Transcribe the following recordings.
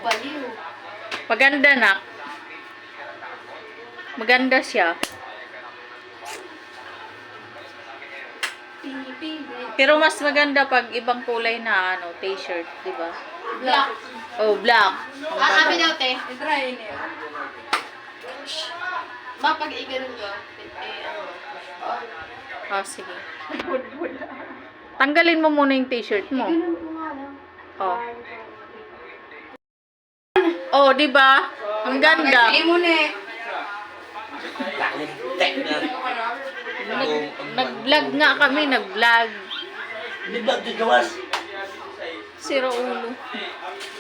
baliw. Maganda na. Maganda siya. Pero mas maganda pag ibang kulay na ano, t-shirt, di ba? Black. Oh, black. Kami daw, te. I-try niya. Pag i-ganun ko, Oh, sige. Tanggalin mo muna yung t-shirt mo. ganun ko nga lang. Oh. Oh, di ba? Ang ganda. Sige mo na Nag-vlog nga kami, nag-vlog. Hindi ba ito gawas? Sira ulo.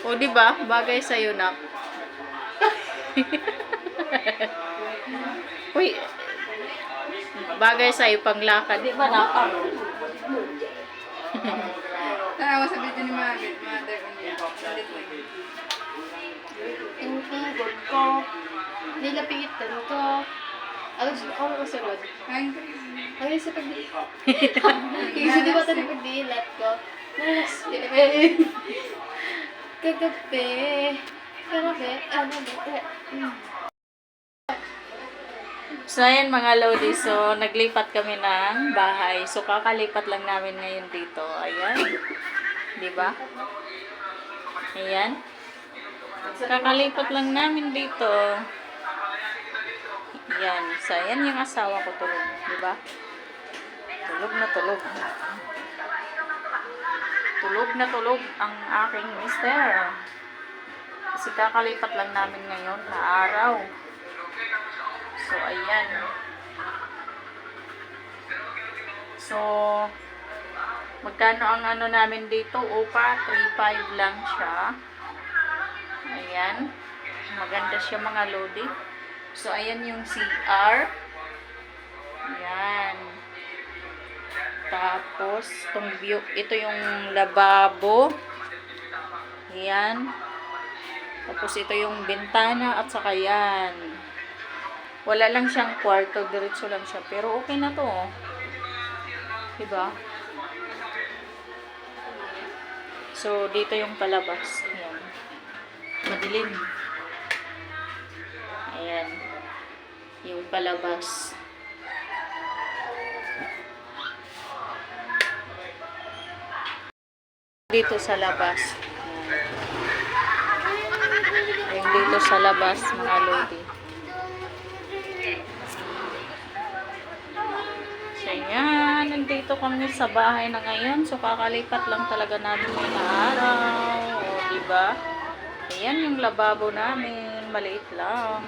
O, di ba? Bagay sa'yo na. Uy. Bagay sa'yo panglakad. Di ba nakap? Tara, sa video ni Mother. Mother, salit lang. Tingtigod ko. Nilapitan ko. Ano ko sunod? Ano sa pagdi... Kasi di ba ito na pagdilat ko? Kagabi. Ano ba? So, ayan mga lodi. So, naglipat kami ng bahay. So, kakalipat lang namin ngayon dito. Ayan. Diba? Ayan. Kakalipat lang namin dito. Ayan. So, ayan yung asawa ko tulog. Diba? Tulog na tulog. Tulog na tulog ang aking mister. Kasi kakalipat lang namin ngayon na araw. So, ayan. So, magkano ang ano namin dito? Upa, 3.5 lang siya. Ayan. Maganda siya mga lodi. So, ayan yung CR. Ayan. Tapos, itong view, ito yung lababo. Ayan. Tapos, ito yung bintana at saka yan. Wala lang siyang kwarto, diretso lang siya. Pero okay na to, oh. Diba? So, dito yung palabas. Ayan. Madilim. Ayan. Yung palabas. Dito sa labas. Ayan. Ayan dito sa labas, mga lodi. So, yan. Nandito kami sa bahay na ngayon. So, kakalipat lang talaga namin ngayon na araw. O, diba? Ayan yung lababo namin. Maliit lang.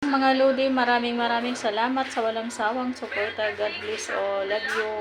Mga lodi, maraming salamat sa walang sawang suporta. God bless all. Love you.